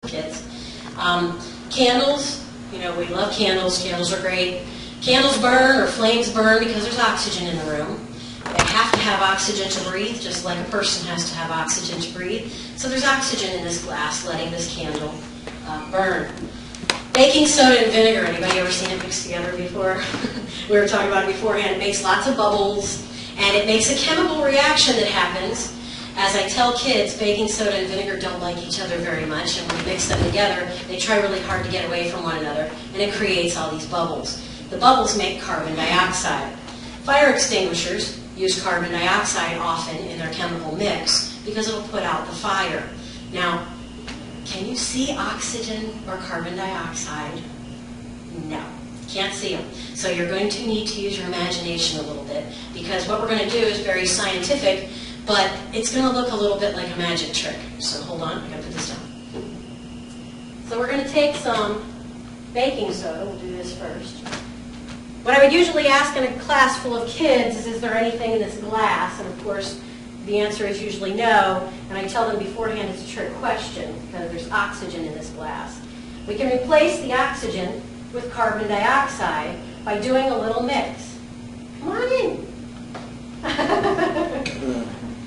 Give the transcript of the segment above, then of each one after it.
kids. Candles, you know, we love candles. Candles are great. Candles burn or flames burn because there's oxygen in the room. They have to have oxygen to breathe, just like a person has to have oxygen to breathe. So there's oxygen in this glass, letting this candle burn. Baking soda and vinegar, anybody ever seen it mixed together before? We were talking about it beforehand. It makes lots of bubbles, and it makes a chemical reaction that happens. As I tell kids, baking soda and vinegar don't like each other very much, and when you mix them together, they try really hard to get away from one another, and it creates all these bubbles. The bubbles make carbon dioxide. Fire extinguishers use carbon dioxide often in their chemical mix because it'll put out the fire. Now, can you see oxygen or carbon dioxide? No, can't see them. So you're going to need to use your imagination a little bit, because what we're going to do is very scientific, but it's going to look a little bit like a magic trick. So hold on, I've got to put this down. So we're going to take some baking soda. We'll do this first. What I would usually ask in a class full of kids is there anything in this glass? And of course, the answer is usually no. And I tell them beforehand it's a trick question because there's oxygen in this glass. We can replace the oxygen with carbon dioxide by doing a little mix. Come on in.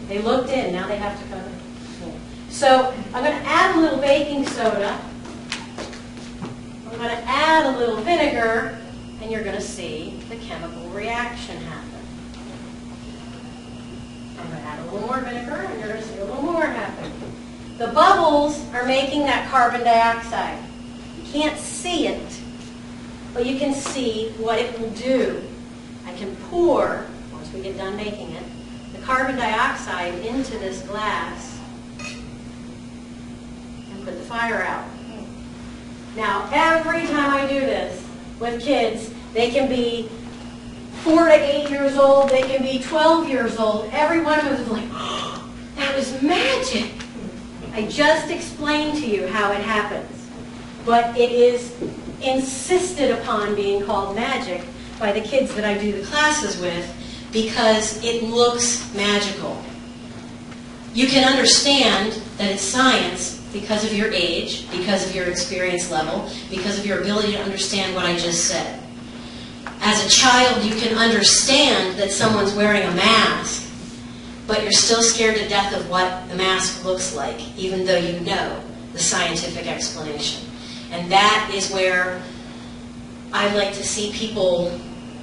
They looked in, now they have to come in. So I'm going to add a little baking soda. I'm going to add a little vinegar, and you're going to see the chemical reaction happen. I'm going to add a little more vinegar, and you're going to see a little more happen. The bubbles are making that carbon dioxide. You can't see it, but you can see what it will do. I can pour, once we get done making it, the carbon dioxide into this glass and put the fire out. Now, every time I do this with kids, they can be 4 to 8 years old, they can be 12 years old. Every one of them is like, oh, that was magic. I just explained to you how it happens. But it is insisted upon being called magic by the kids that I do the classes with because it looks magical. You can understand that it's science because of your age, because of your experience level, because of your ability to understand what I just said. As a child, you can understand that someone's wearing a mask, but you're still scared to death of what the mask looks like, even though you know the scientific explanation. And that is where I like to see people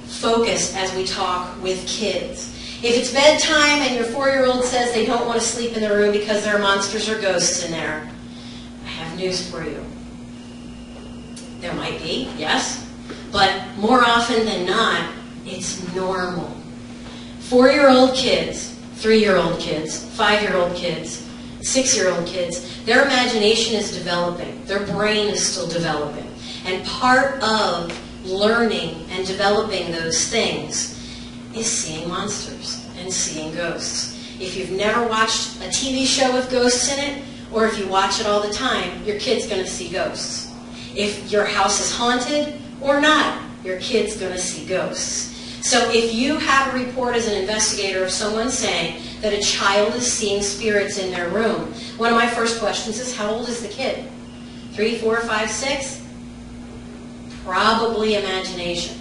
focus as we talk with kids. If it's bedtime and your 4-year-old says they don't want to sleep in their room because there are monsters or ghosts in there, I have news for you. There might be, yes, but more often than not, it's normal. 4-year-old kids, 3-year-old kids, 5-year-old kids, 6-year-old kids, their imagination is developing. Their brain is still developing. And part of learning and developing those things is seeing monsters and seeing ghosts. If you've never watched a TV show with ghosts in it, or if you watch it all the time, your kid's going to see ghosts. If your house is haunted or not, your kid's going to see ghosts. So if you have a report as an investigator of someone saying that a child is seeing spirits in their room, one of my first questions is, how old is the kid? 3, 4, 5, 6? Probably imagination.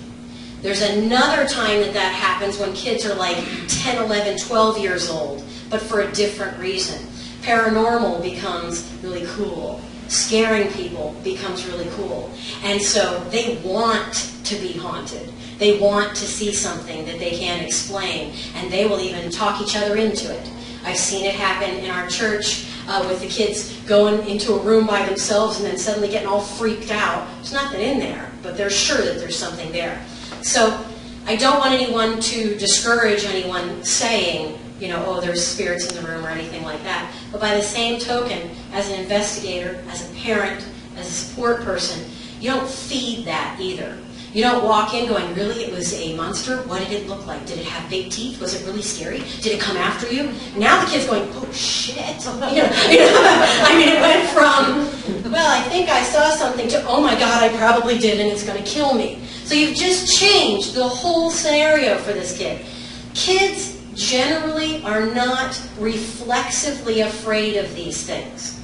There's another time that that happens when kids are like 10, 11, 12 years old, but for a different reason. Paranormal becomes really cool. Scaring people becomes really cool. And so they want to be haunted. They want to see something that they can't explain, and they will even talk each other into it. I've seen it happen in our church with the kids going into a room by themselves and then suddenly getting all freaked out. There's nothing in there, but they're sure that there's something there. So I don't want anyone to discourage anyone saying, you know, oh, there's spirits in the room or anything like that. But by the same token, as an investigator, as a parent, as a support person, you don't feed that either. You don't walk in going, really, it was a monster? What did it look like? Did it have big teeth? Was it really scary? Did it come after you? Now the kid's going, oh, shit. I mean, it went from, well, I think I saw something to, oh, my God, I probably did, and it's going to kill me. So you've just changed the whole scenario for this kid. Kids generally are not reflexively afraid of these things.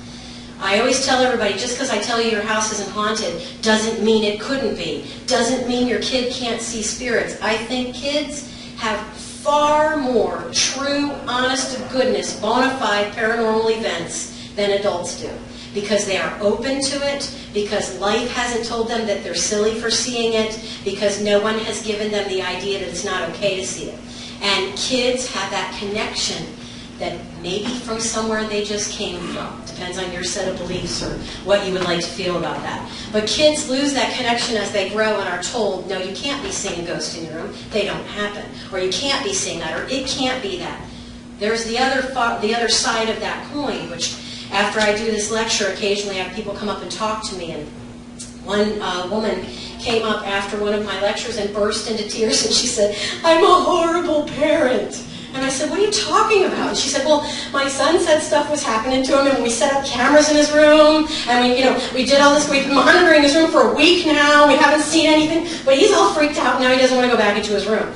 I always tell everybody, just because I tell you your house isn't haunted doesn't mean it couldn't be. Doesn't mean your kid can't see spirits. I think kids have far more true, honest to goodness, bona fide paranormal events than adults do. Because they are open to it, because life hasn't told them that they're silly for seeing it, because no one has given them the idea that it's not okay to see it. And kids have that connection that maybe from somewhere they just came from. Depends on your set of beliefs or what you would like to feel about that. But kids lose that connection as they grow and are told, no, you can't be seeing a ghost in your room. They don't happen. Or you can't be seeing that, or it can't be that. There's the other side of that coin, which after I do this lecture, occasionally I have people come up and talk to me. And one woman came up after one of my lectures and burst into tears, and she said, I'm a horrible parent. And I said, what are you talking about? And she said, well, my son said stuff was happening to him, and we set up cameras in his room, and we did all this. We've been monitoring his room for a week now. We haven't seen anything, but he's all freaked out now. He doesn't want to go back into his room.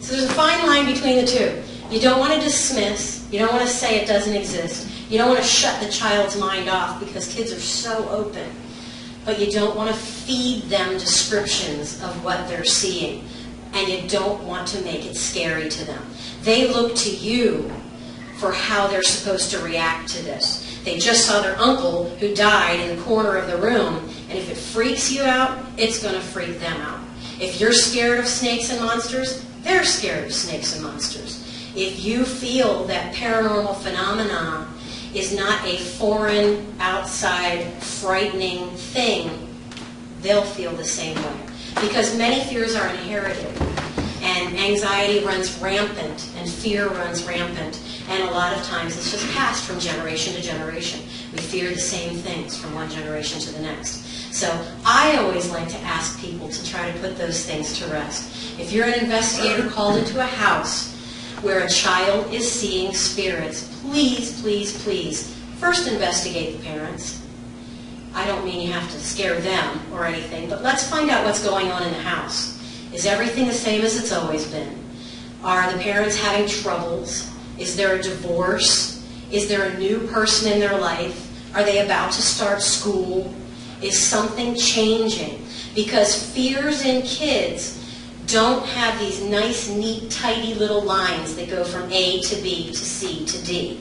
So there's a fine line between the two. You don't want to dismiss. You don't want to say it doesn't exist. You don't want to shut the child's mind off because kids are so open. But you don't want to feed them descriptions of what they're seeing. And you don't want to make it scary to them. They look to you for how they're supposed to react to this. They just saw their uncle who died in the corner of the room, and if it freaks you out, it's going to freak them out. If you're scared of snakes and monsters, they're scared of snakes and monsters. If you feel that paranormal phenomena is not a foreign, outside, frightening thing, they'll feel the same way. Because many fears are inherited, and anxiety runs rampant, and fear runs rampant, and a lot of times it's just passed from generation to generation. We fear the same things from one generation to the next. So I always like to ask people to try to put those things to rest. If you're an investigator called into a house where a child is seeing spirits, please, please, please, first investigate the parents. I don't mean you have to scare them or anything, but let's find out what's going on in the house. Is everything the same as it's always been? Are the parents having troubles? Is there a divorce? Is there a new person in their life? Are they about to start school? Is something changing? Because fears in kids don't have these nice, neat, tidy little lines that go from A to B to C to D.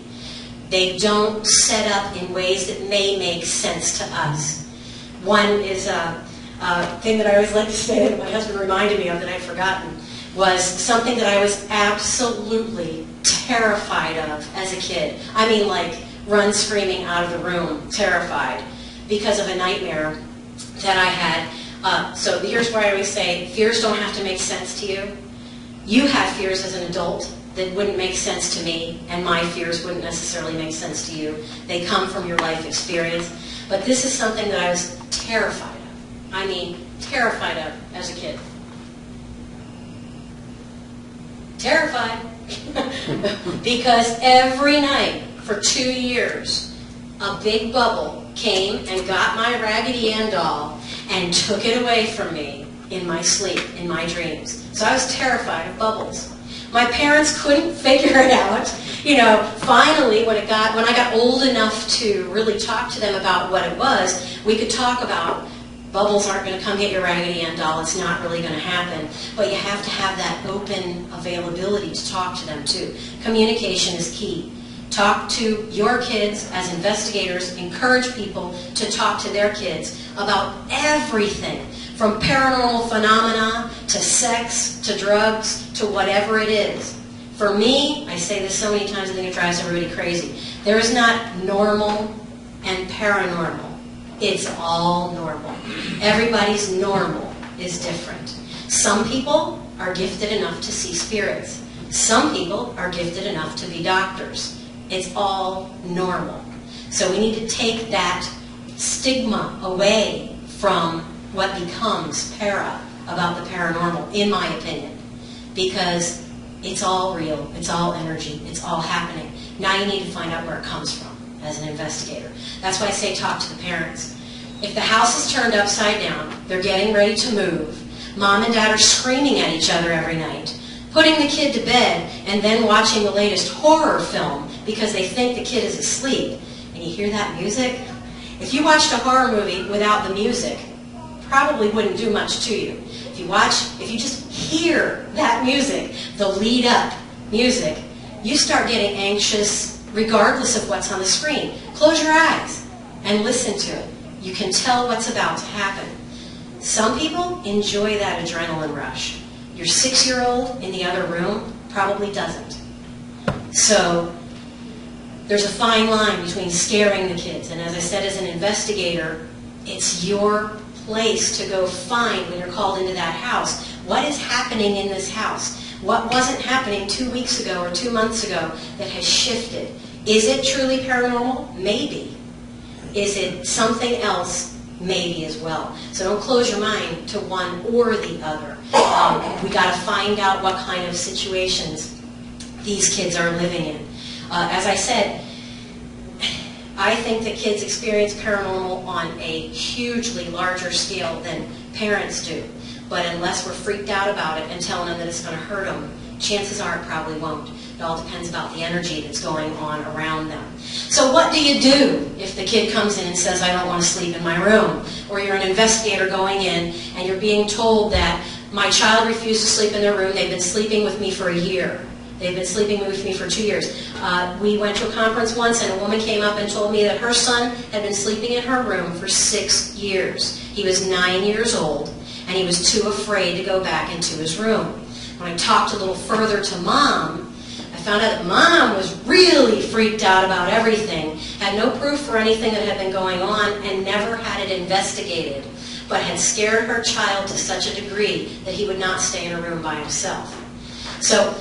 They don't set up in ways that may make sense to us. One is a thing that I always like to say that my husband reminded me of that I'd forgotten, was something that I was absolutely terrified of as a kid. I mean, like, run screaming out of the room, terrified, because of a nightmare that I had. So here's where I always say, fears don't have to make sense to you. You have fears as an adult that wouldn't make sense to me, and my fears wouldn't necessarily make sense to you. They come from your life experience. But this is something that I was terrified of. I mean, terrified of as a kid. Terrified. Because every night for 2 years, a big bubble came and got my Raggedy Ann doll and took it away from me in my sleep, in my dreams. So I was terrified of bubbles. My parents couldn't figure it out. Finally, when I got old enough to really talk to them about what it was, we could talk about bubbles aren't going to come get your Raggedy Ann doll. It's not really going to happen. But you have to have that open availability to talk to them, too. Communication is key. Talk to your kids as investigators. Encourage people to talk to their kids about everything, from paranormal phenomena to sex to drugs to whatever it is. For me, I say this so many times I think it drives everybody crazy. There is not normal and paranormal. It's all normal. Everybody's normal is different. Some people are gifted enough to see spirits. Some people are gifted enough to be doctors. It's all normal. So we need to take that stigma away from what becomes about the paranormal, in my opinion, because it's all real, it's all energy, it's all happening. Now you need to find out where it comes from as an investigator. That's why I say talk to the parents. If the house is turned upside down, they're getting ready to move, mom and dad are screaming at each other every night, putting the kid to bed, and then watching the latest horror film because they think the kid is asleep, and you hear that music, If you watched a horror movie without the music, probably wouldn't do much to you. If you just hear that music, the lead up music, you start getting anxious regardless of what's on the screen. Close your eyes and listen to it. You can tell what's about to happen. Some people enjoy that adrenaline rush. Your 6-year-old in the other room probably doesn't. So there's a fine line between scaring the kids, and as I said, as an investigator, it's your place to go find, when you're called into that house, what is happening in this house? What wasn't happening 2 weeks ago or 2 months ago that has shifted? Is it truly paranormal? Maybe. Is it something else? Maybe as well. So don't close your mind to one or the other. We got to find out what kind of situations these kids are living in. As I said, I think that kids experience paranormal on a hugely larger scale than parents do. But unless we're freaked out about it and telling them that it's going to hurt them, chances are it probably won't. It all depends about the energy that's going on around them. So what do you do if the kid comes in and says, I don't want to sleep in my room? Or you're an investigator going in and you're being told that my child refused to sleep in their room. They've been sleeping with me for a year. They've been sleeping with me for 2 years. We went to a conference once and a woman came up and told me that her son had been sleeping in her room for 6 years. He was 9 years old and he was too afraid to go back into his room. When I talked a little further to Mom, I found out that Mom was really freaked out about everything, had no proof for anything that had been going on, and never had it investigated, but had scared her child to such a degree that he would not stay in a room by himself. So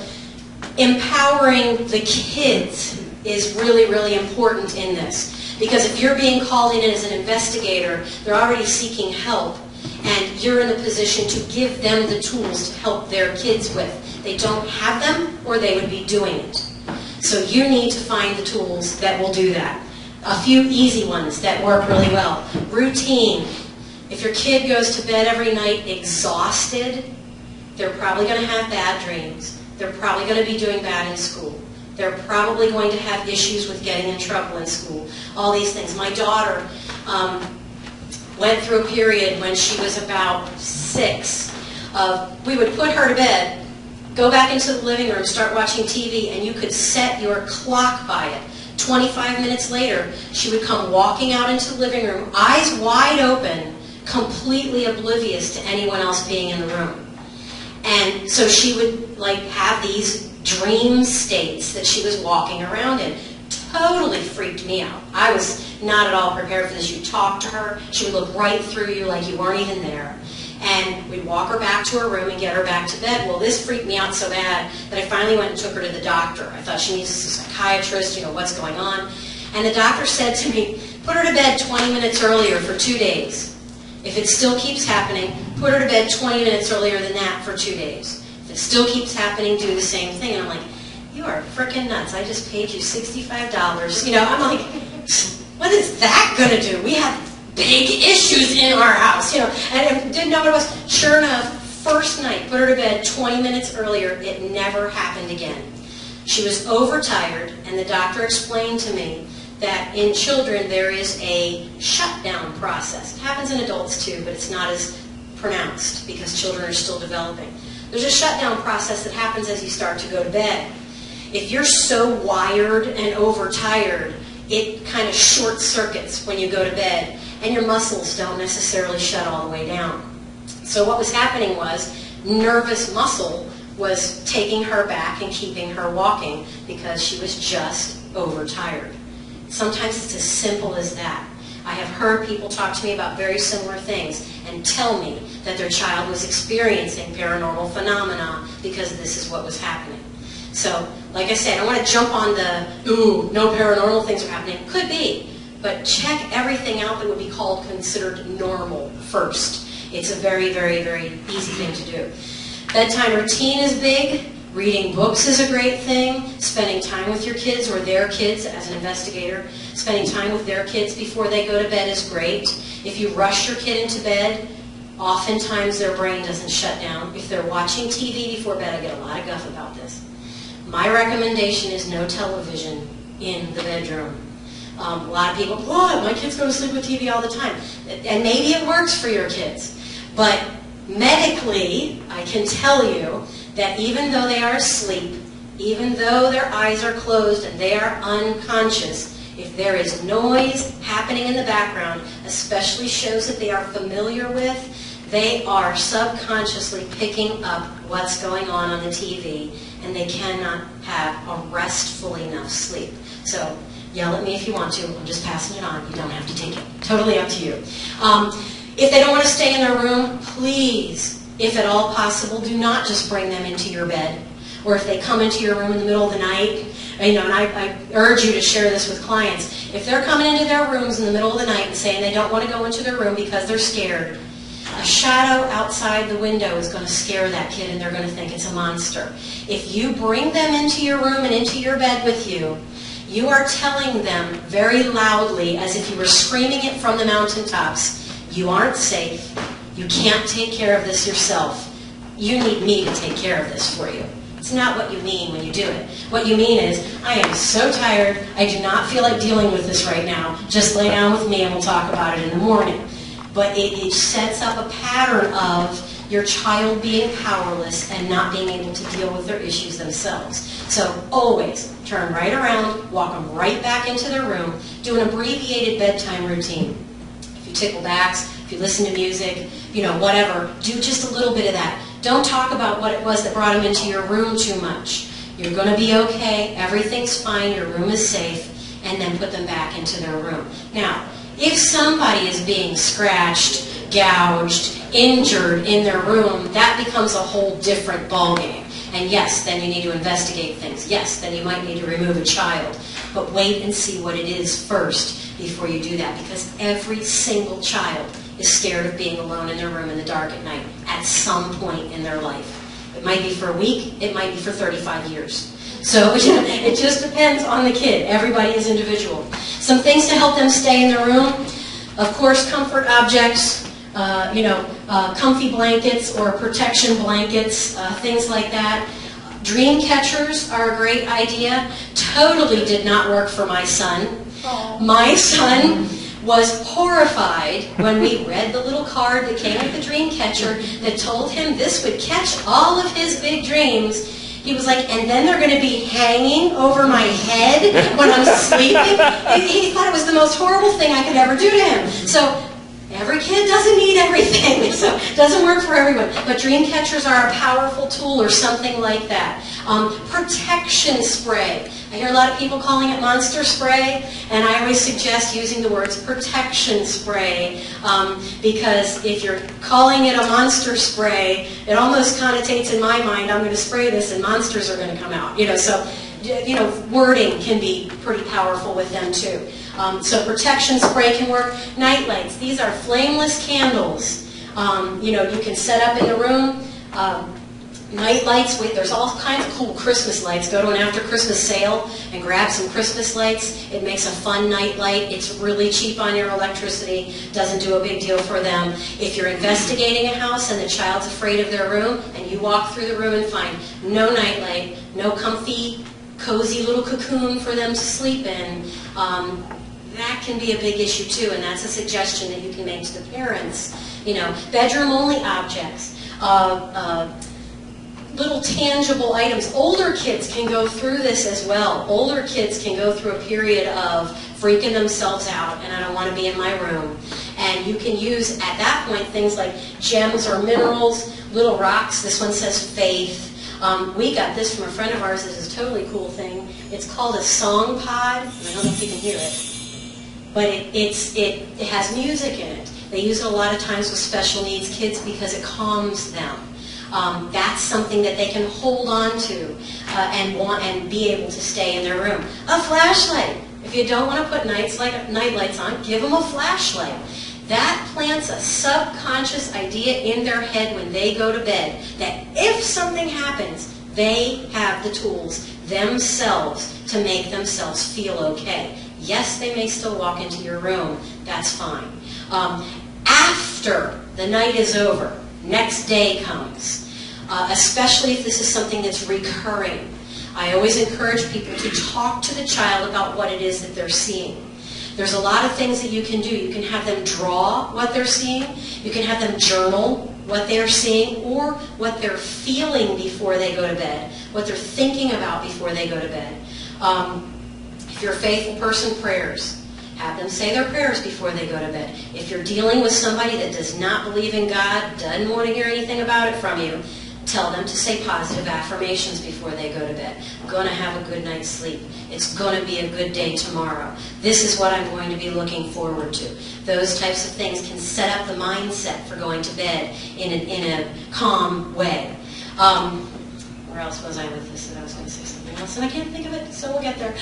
empowering the kids is really, really important in this. Because if you're being called in as an investigator, they're already seeking help, and you're in a position to give them the tools to help their kids with. They don't have them, or they would be doing it. So you need to find the tools that will do that. A few easy ones that work really well. Routine. If your kid goes to bed every night exhausted, they're probably going to have bad dreams. They're probably going to be doing bad in school. They're probably going to have issues with getting in trouble in school. All these things. My daughter went through a period when she was about 6. We would put her to bed, go back into the living room, start watching TV, and you could set your clock by it. 25 minutes later, she would come walking out into the living room, eyes wide open, completely oblivious to anyone else being in the room. And so she would have these dream states that she was walking around in. Totally freaked me out. I was not at all prepared for this. You talk to her, she would look right through you like you weren't even there. And we'd walk her back to her room and get her back to bed. Well, this freaked me out so bad that I finally went and took her to the doctor. I thought she needs a psychiatrist, what's going on. And the doctor said to me, put her to bed 20 minutes earlier for 2 days. If it still keeps happening, put her to bed 20 minutes earlier than that for 2 days. If it still keeps happening, do the same thing. And I'm like, you are freaking nuts. I just paid you $65. I'm like, what is that going to do? We have big issues in our house, and I didn't know what it was. Sure enough, first night, put her to bed 20 minutes earlier. It never happened again. She was overtired, and the doctor explained to me that in children there is a shutdown process. It happens in adults too, but it's not as pronounced because children are still developing. There's a shutdown process that happens as you start to go to bed. If you're so wired and overtired, it kind of short circuits when you go to bed, and your muscles don't necessarily shut all the way down. So what was happening was nervous muscle was taking her back and keeping her walking because she was just overtired. Sometimes it's as simple as that. I have heard people talk to me about very similar things and tell me that their child was experiencing paranormal phenomena because this is what was happening. So, like I said, I want to jump on the, ooh, no paranormal things are happening. Could be, but check everything out that would be considered normal first. It's a very, very, very easy thing to do. Bedtime routine is big. Reading books is a great thing. Spending time with your kids or their kids as an investigator. Spending time with their kids before they go to bed is great. If you rush your kid into bed, oftentimes their brain doesn't shut down. If they're watching TV before bed, I get a lot of guff about this. My recommendation is no television in the bedroom. A lot of people, what? My kids go to sleep with TV all the time. And maybe it works for your kids. But medically, I can tell you that even though they are asleep, even though their eyes are closed and they are unconscious, if there is noise happening in the background, especially shows that they are familiar with, they are subconsciously picking up what's going on the TV, and they cannot have a restful enough sleep. So yell at me if you want to. I'm just passing it on. You don't have to take it. Totally up to you. If they don't want to stay in their room, please, if at all possible, do not just bring them into your bed. Or if they come into your room in the middle of the night, and I urge you to share this with clients. If they're coming into their rooms in the middle of the night and saying they don't want to go into their room because they're scared, a shadow outside the window is going to scare that kid and they're going to think it's a monster. If you bring them into your room and into your bed with you, you are telling them very loudly, as if you were screaming it from the mountaintops, you aren't safe, you can't take care of this yourself, you need me to take care of this for you. It's not what you mean when you do it. What you mean is, I am so tired, I do not feel like dealing with this right now, just lay down with me and we'll talk about it in the morning. But it sets up a pattern of your child being powerless and not being able to deal with their issues themselves. So always turn right around, walk them right back into their room, do an abbreviated bedtime routine. If you tickle backs, if you listen to music, whatever, do just a little bit of that. Don't talk about what it was that brought them into your room too much. You're going to be okay, everything's fine, your room is safe, and then put them back into their room. Now, if somebody is being scratched, gouged, injured in their room, that becomes a whole different ballgame. And yes, then you need to investigate things. Yes, then you might need to remove a child. But wait and see what it is first before you do that, because every single child is scared of being alone in their room in the dark at night at some point in their life. It might be for a week, it might be for 35 years. So it just depends on the kid. Everybody is individual. Some things to help them stay in their room. Of course, comfort objects, comfy blankets or protection blankets, things like that. Dream catchers are a great idea. Totally did not work for my son. Aww. My son was horrified when we read the little card that came with the dream catcher that told him this would catch all of his big dreams. He was like, and then they're going to be hanging over my head when I'm sleeping. He thought it was the most horrible thing I could ever do to him. So every kid doesn't need everything, so it doesn't work for everyone. But dream catchers are a powerful tool or something like that. Protection spray. I hear a lot of people calling it monster spray, and I always suggest using the words protection spray, because if you're calling it a monster spray, it almost connotates in my mind, I'm going to spray this and monsters are going to come out. So wording can be pretty powerful with them too. So protection spray can work. Night lights. These are flameless candles. You can set up in the room. Night lights, there's all kinds of cool Christmas lights. Go to an after Christmas sale and grab some Christmas lights. It makes a fun night light. It's really cheap on your electricity. Doesn't do a big deal for them. If you're investigating a house and the child's afraid of their room and you walk through the room and find no night light, no comfy, cozy little cocoon for them to sleep in, that can be a big issue too, and that's a suggestion that you can make to the parents. Bedroom-only objects. Little tangible items. Older kids can go through this as well. Older kids can go through a period of freaking themselves out, and I don't want to be in my room. And you can use, at that point, things like gems or minerals, little rocks. This one says faith. We got this from a friend of ours. This is a totally cool thing. It's called a song pod. I don't know if you can hear it. But it has music in it. They use it a lot of times with special needs kids because it calms them. That's something that they can hold on to and be able to stay in their room. A flashlight. If you don't want to put night lights on, give them a flashlight. That plants a subconscious idea in their head when they go to bed that if something happens, they have the tools themselves to make themselves feel okay. Yes, they may still walk into your room. That's fine. After the night is over, next day comes, especially if this is something that's recurring. I always encourage people to talk to the child about what it is that they're seeing. There's a lot of things that you can do. You can have them draw what they're seeing. You can have them journal what they're seeing or what they're feeling before they go to bed, what they're thinking about before they go to bed. If you're a faithful person, prayers. Have them say their prayers before they go to bed. If you're dealing with somebody that does not believe in God, doesn't want to hear anything about it from you, tell them to say positive affirmations before they go to bed. I'm going to have a good night's sleep. It's going to be a good day tomorrow. This is what I'm going to be looking forward to. Those types of things can set up the mindset for going to bed in a calm way. Where else was I with this? That I was going to say something else, and I can't think of it, so we'll get there.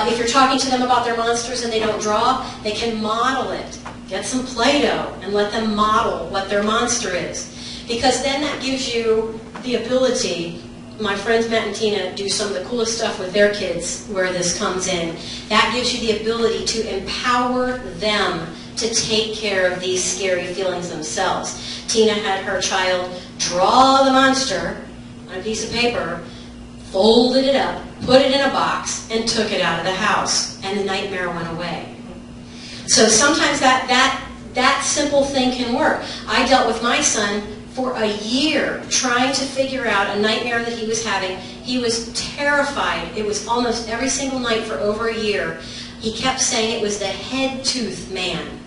If you're talking to them about their monsters and they don't draw, they can model it. Get some Play-Doh and let them model what their monster is. Because then that gives you the ability. My friends Matt and Tina do some of the coolest stuff with their kids where this comes in. That gives you the ability to empower them to take care of these scary feelings themselves. Tina had her child draw the monster on a piece of paper, folded it up, put it in a box, and took it out of the house. And the nightmare went away. So sometimes that simple thing can work. I dealt with my son for a year trying to figure out a nightmare that he was having. He was terrified. It was almost every single night for over a year. He kept saying it was the head tooth man.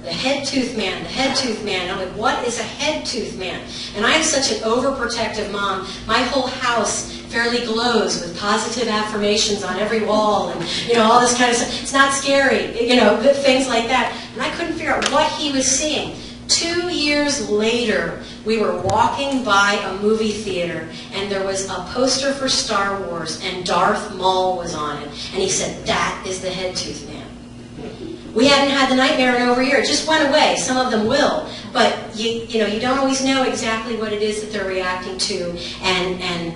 The head tooth man, the head tooth man. I'm like, what is a head tooth man? And I have such an overprotective mom. My whole house fairly glows with positive affirmations on every wall and, all this kind of stuff. It's not scary, things like that. And I couldn't figure out what he was seeing. 2 years later, we were walking by a movie theater, and there was a poster for Star Wars, and Darth Maul was on it. And he said, that is the head tooth man. We hadn't had the nightmare in over a year. It just went away. Some of them will. But, you don't always know exactly what it is that they're reacting to and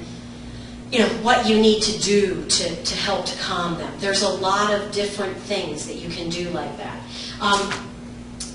what you need to do to help to calm them. There's a lot of different things that you can do like that.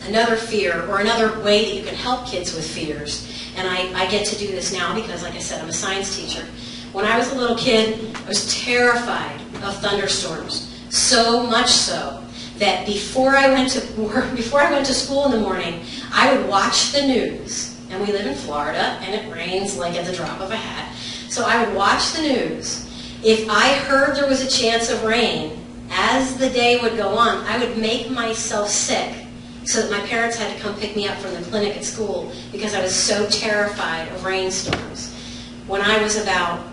Another fear, or another way that you can help kids with fears, and I get to do this now because, like I said, I'm a science teacher. When I was a little kid, I was terrified of thunderstorms, so much so that before I went to school in the morning, I would watch the news, and we live in Florida, and it rains like at the drop of a hat. So I would watch the news. If I heard there was a chance of rain, as the day would go on, I would make myself sick so that my parents had to come pick me up from the clinic at school because I was so terrified of rainstorms. When I was about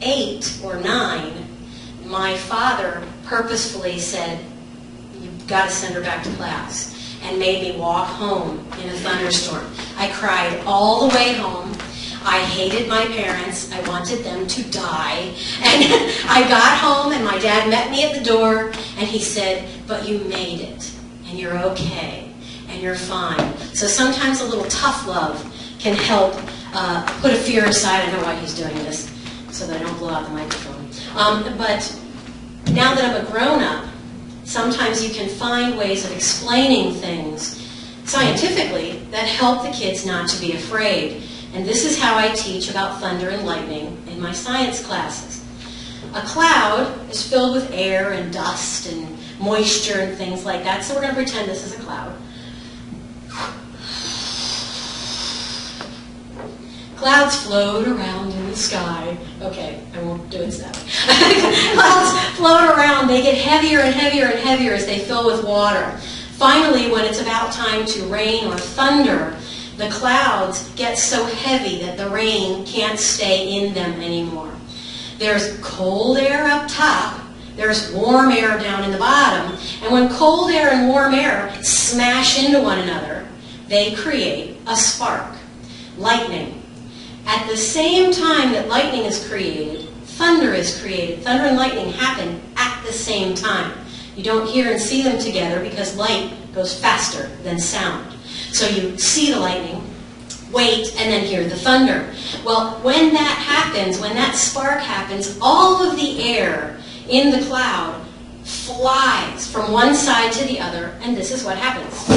8 or 9, my father purposefully said, you've got to send her back to class, and made me walk home in a thunderstorm. I cried all the way home. I hated my parents. I wanted them to die. And I got home, and my dad met me at the door, and he said, but you made it. And you're okay, and you're fine. So sometimes a little tough love can help put a fear aside. I know why he's doing this, so that I don't blow out the microphone. But now that I'm a grown-up, sometimes you can find ways of explaining things scientifically that help the kids not to be afraid. And this is how I teach about thunder and lightning in my science classes. A cloud is filled with air and dust and moisture and things like that. So we're going to pretend this is a cloud. Clouds float around in the sky. Okay, I won't do it that way. Clouds float around. They get heavier and heavier and heavier as they fill with water. Finally, when it's about time to rain or thunder, the clouds get so heavy that the rain can't stay in them anymore. There's cold air up top. There's warm air down in the bottom. And when cold air and warm air smash into one another, they create a spark, lightning. At the same time that lightning is created, thunder is created. Thunder and lightning happen at the same time. You don't hear and see them together because light goes faster than sound. So you see the lightning, wait, and then hear the thunder. Well, when that happens, when that spark happens, all of the air in the cloud flies from one side to the other, and this is what happens.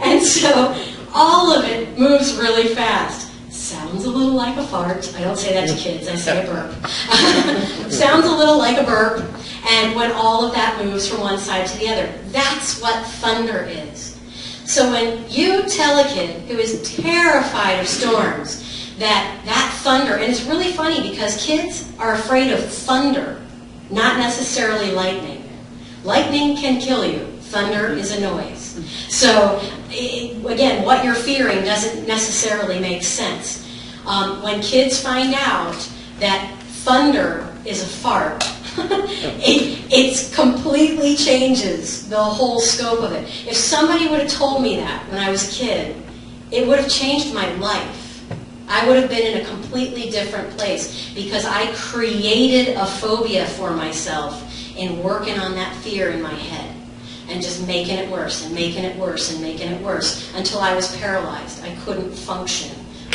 And so all of it moves really fast. Sounds a little like a fart. I don't say that to kids, I say a burp. Sounds a little like a burp. And when all of that moves from one side to the other, that's what thunder is. So when you tell a kid who is terrified of storms that thunder, and it's really funny because kids are afraid of thunder, not necessarily lightning. Lightning can kill you. Thunder is a noise. So again, what you're fearing doesn't necessarily make sense. When kids find out that thunder is a fart, it completely changes the whole scope of it. If somebody would have told me that when I was a kid, it would have changed my life. I would have been in a completely different place because I created a phobia for myself in working on that fear in my head and just making it worse and making it worse and making it worse until I was paralyzed. I couldn't function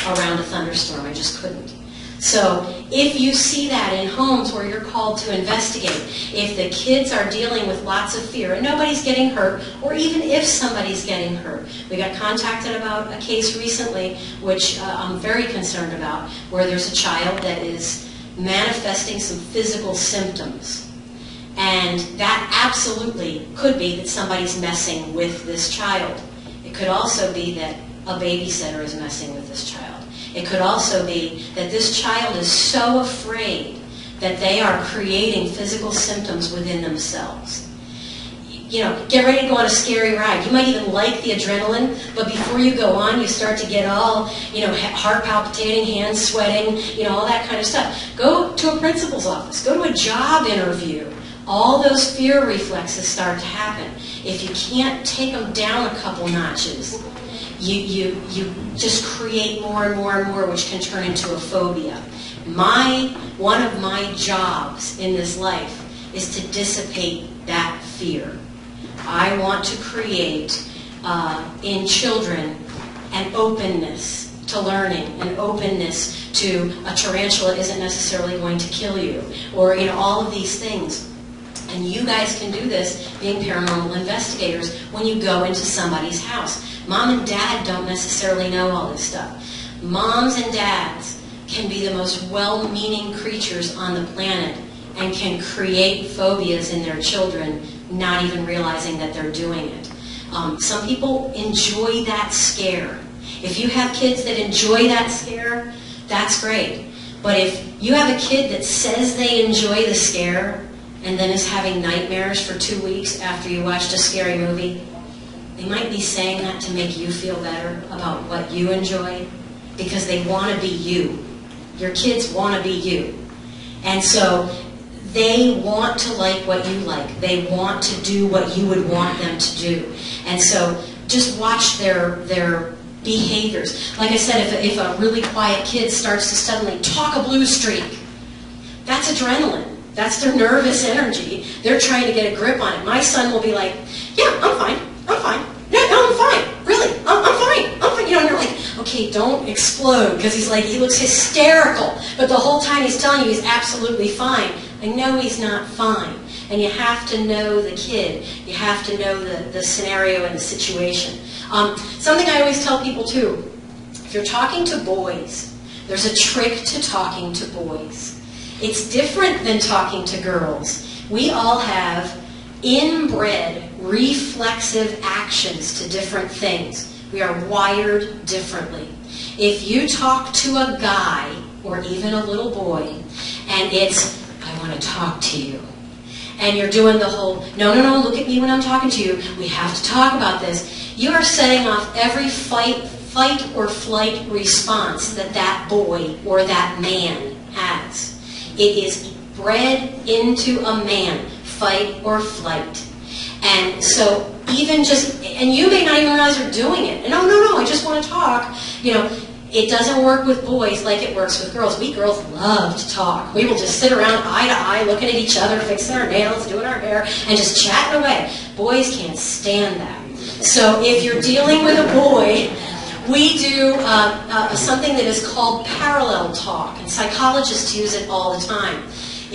around a thunderstorm. I just couldn't. So if you see that in homes where you're called to investigate, if the kids are dealing with lots of fear and nobody's getting hurt, or even if somebody's getting hurt. We got contacted about a case recently, which I'm very concerned about, where there's a child that is manifesting some physical symptoms. And that absolutely could be that somebody's messing with this child. It could also be that a babysitter is messing with this child. It could also be that this child is so afraid that they are creating physical symptoms within themselves. You know, get ready to go on a scary ride. You might even like the adrenaline, but before you go on, you start to get all, heart palpitating, hands sweating, all that kind of stuff. Go to a principal's office. Go to a job interview. All those fear reflexes start to happen. If you can't take them down a couple notches, you just create more and more and more, which can turn into a phobia. One of my jobs in this life is to dissipate that fear. I want to create in children an openness to learning, an openness to a tarantula isn't necessarily going to kill you, or all of these things. And you guys can do this being paranormal investigators when you go into somebody's house. Mom and dad don't necessarily know all this stuff. Moms and dads can be the most well-meaning creatures on the planet and can create phobias in their children, not even realizing that they're doing it. Some people enjoy that scare. If you have kids that enjoy that scare, that's great. But if you have a kid that says they enjoy the scare and then is having nightmares for 2 weeks after you watched a scary movie, they might be saying that to make you feel better about what you enjoy because they want to be you. Your kids want to be you. And so they want to like what you like. They want to do what you would want them to do. And so just watch their behaviors. Like I said, if a really quiet kid starts to suddenly talk a blue streak, that's adrenaline. That's their nervous energy. They're trying to get a grip on it. My son will be like, yeah, I'm fine. I'm fine. No, I'm fine. Really, I'm fine. I'm fine. And you're like, okay, don't explode, because he looks hysterical. But the whole time he's telling you he's absolutely fine. I know he's not fine. And you have to know the kid. You have to know the scenario and the situation. Something I always tell people too, if you're talking to boys, there's a trick to talking to boys. It's different than talking to girls. We all have inbred reflexive actions to different things. We are wired differently. If you talk to a guy or even a little boy and it's, I want to talk to you, and you're doing the whole, no, look at me when I'm talking to you, we have to talk about this, you are setting off every fight or flight response that boy or that man has. It is bred into a man, fight or flight. And so even just, and you may not even realize you're doing it. And no, I just want to talk. It doesn't work with boys like it works with girls. We girls love to talk. We will just sit around eye to eye, looking at each other, fixing our nails, doing our hair, and just chatting away. Boys can't stand that. So if you're dealing with a boy, we do something that is called parallel talk, and psychologists use it all the time.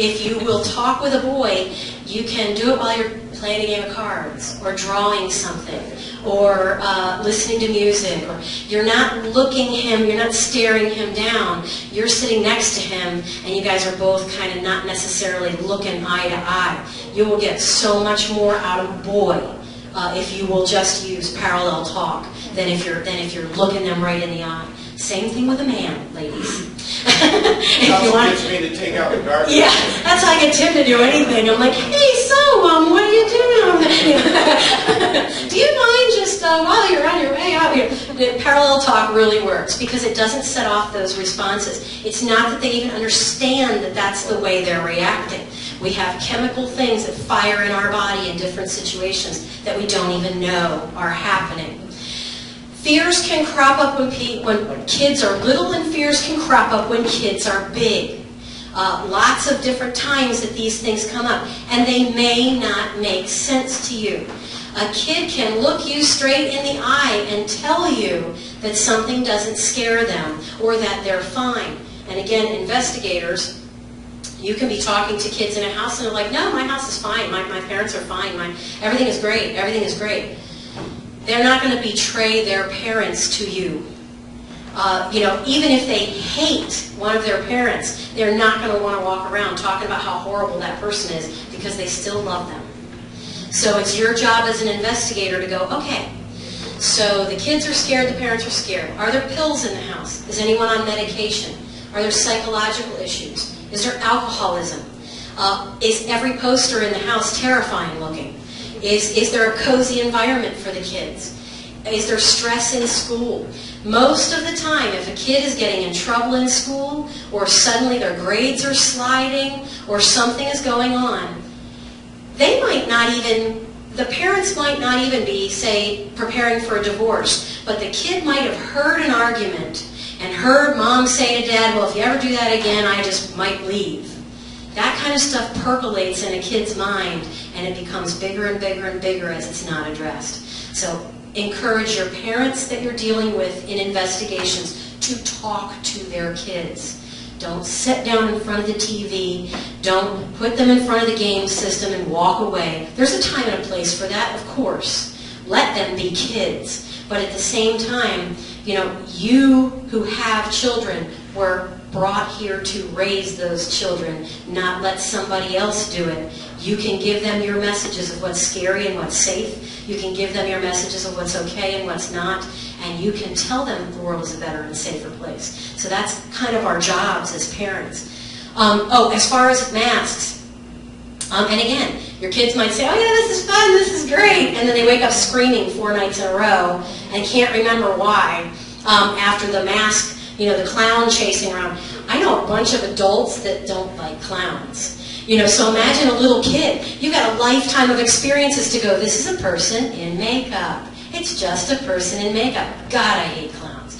If you will talk with a boy, you can do it while you're playing a game of cards, or drawing something, or listening to music, or you're not looking him, you're not staring him down, you're sitting next to him, and you guys are both kind of not necessarily looking eye to eye. You will get so much more out of a boy if you will just use parallel talk than if you're looking them right in the eye. Same thing with a man, ladies. If you want me to take out the garbage. Yeah, that's how I get Tim to do anything. I'm like, hey, so, what are you doing? Do you mind just while you're on your way out here? Parallel talk really works because it doesn't set off those responses. It's not that they even understand that that's the way they're reacting. We have chemical things that fire in our body in different situations that we don't even know are happening. Fears can crop up when kids are little, and fears can crop up when kids are big. Lots of different times that these things come up, and they may not make sense to you. A kid can look you straight in the eye and tell you that something doesn't scare them or that they're fine. And again, investigators, you can be talking to kids in a house and they're like, no, my house is fine, my parents are fine, everything is great, everything is great. They're not going to betray their parents to you. Even if they hate one of their parents, they're not going to want to walk around talking about how horrible that person is because they still love them. So it's your job as an investigator to go, okay, so the kids are scared, the parents are scared. Are there pills in the house? Is anyone on medication? Are there psychological issues? Is there alcoholism? Is every poster in the house terrifying looking? Is there a cozy environment for the kids? Is there stress in school? Most of the time, if a kid is getting in trouble in school, or suddenly their grades are sliding, or something is going on, the parents might not even be, say, preparing for a divorce, but the kid might have heard an argument and heard mom say to dad, well, if you ever do that again, I just might leave. That kind of stuff percolates in a kid's mind, and it becomes bigger and bigger and bigger as it's not addressed. So encourage your parents that you're dealing with in investigations to talk to their kids. Don't sit down in front of the TV. Don't put them in front of the game system and walk away. There's a time and a place for that, of course. Let them be kids. But at the same time, you who have children were brought here to raise those children, not let somebody else do it. You can give them your messages of what's scary and what's safe. You can give them your messages of what's okay and what's not. And you can tell them the world is a better and safer place. So that's kind of our jobs as parents. As far as masks, and again, your kids might say, oh yeah, this is fun, this is great. And then they wake up screaming 4 nights in a row and can't remember why after the mask, the clown chasing around. I know a bunch of adults that don't like clowns. So imagine a little kid. You've got a lifetime of experiences to go, this is a person in makeup. It's just a person in makeup. God, I hate clowns.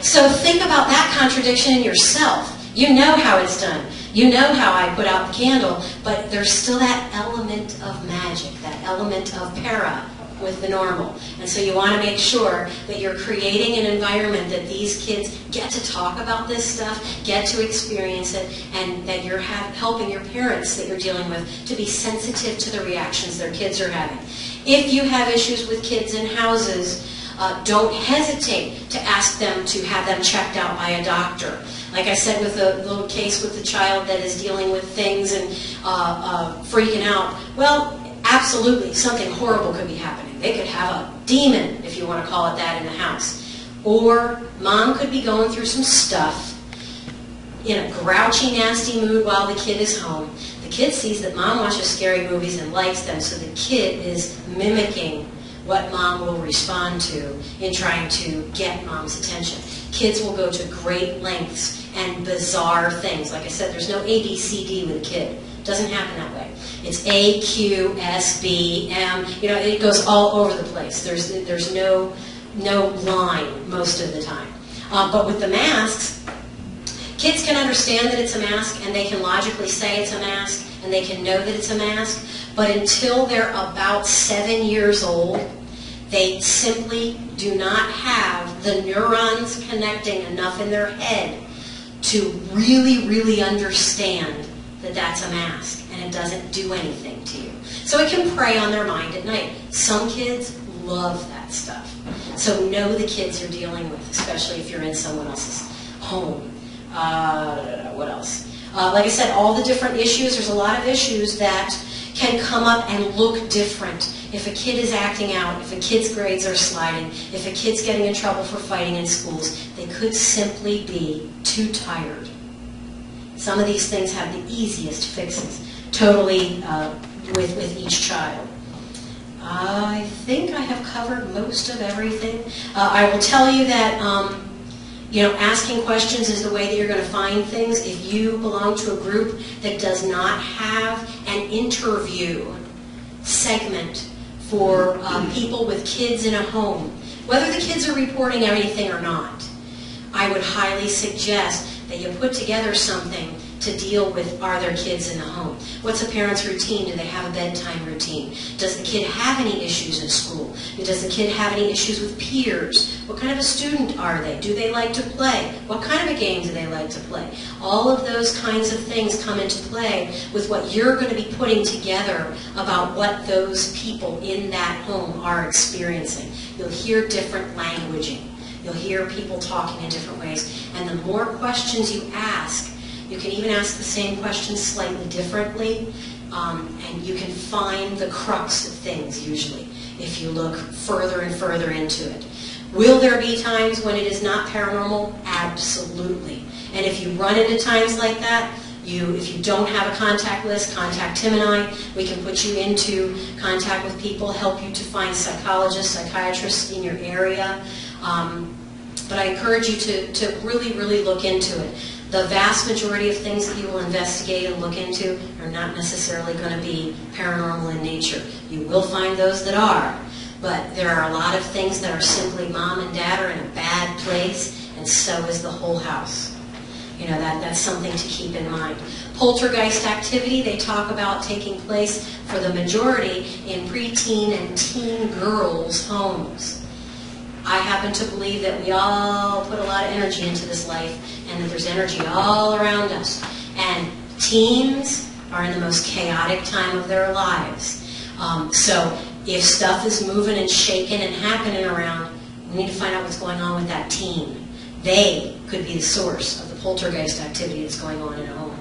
So think about that contradiction in yourself. You know how it's done. You know how I put out the candle, but there's still that element of magic, that element of para with the normal. And so you want to make sure that you're creating an environment that these kids get to talk about this stuff, get to experience it, and that you're helping your parents that you're dealing with to be sensitive to the reactions their kids are having. If you have issues with kids in houses, don't hesitate to ask them to have them checked out by a doctor. Like I said with the little case with the child that is dealing with things and freaking out, well, absolutely, something horrible could be happening. They could have a demon, if you want to call it that, in the house. Or mom could be going through some stuff in a grouchy, nasty mood while the kid is home. The kid sees that mom watches scary movies and likes them, so the kid is mimicking what mom will respond to in trying to get mom's attention. Kids will go to great lengths and bizarre things. Like I said, there's no A, B, C, D with a kid. It doesn't happen that way. It's A, Q, S, B, M. It goes all over the place. There's no line most of the time. But with the masks, kids can understand that it's a mask, and they can logically say it's a mask, and they can know that it's a mask. But until they're about 7 years old, they simply do not have the neurons connecting enough in their head to really, really understand that that's a mask and it doesn't do anything to you. So it can prey on their mind at night. Some kids love that stuff. So know the kids you're dealing with, especially if you're in someone else's home. What else? Like I said, all the different issues, there's a lot of issues that can come up and look different. If a kid is acting out, if a kid's grades are sliding, if a kid's getting in trouble for fighting in schools, they could simply be too tired. Some of these things have the easiest fixes, totally with each child. I think I have covered most of everything. I will tell you that asking questions is the way that you're going to find things. If you belong to a group that does not have an interview segment for people with kids in a home, whether the kids are reporting anything or not, I would highly suggest that you put together something to deal with, are there kids in the home? What's a parent's routine? Do they have a bedtime routine? Does the kid have any issues in school? Does the kid have any issues with peers? What kind of a student are they? Do they like to play? What kind of a game do they like to play? All of those kinds of things come into play with what you're going to be putting together about what those people in that home are experiencing. You'll hear different languaging. You'll hear people talking in different ways. And the more questions you ask, you can even ask the same question slightly differently, and you can find the crux of things, usually, if you look further and further into it. Will there be times when it is not paranormal? Absolutely. And if you run into times like that, if you don't have a contact list, contact Tim and I. We can put you into contact with people, help you to find psychologists, psychiatrists in your area. But I encourage you to really, really look into it. The vast majority of things that you will investigate and look into are not necessarily going to be paranormal in nature. You will find those that are, but there are a lot of things that are simply mom and dad are in a bad place, and so is the whole house. That's something to keep in mind. Poltergeist activity, they talk about taking place for the majority in preteen and teen girls' homes. I happen to believe that we all put a lot of energy into this life and that there's energy all around us. And teens are in the most chaotic time of their lives. So if stuff is moving and shaking and happening around, we need to find out what's going on with that teen. They could be the source of the poltergeist activity that's going on in a home.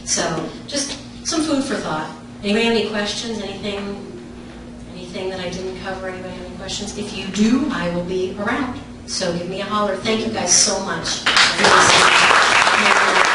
So just some food for thought. Anybody have any questions? Anything that I didn't cover? Anybody have any questions? If you do, I will be around. So give me a holler. Thank you guys so much for listening.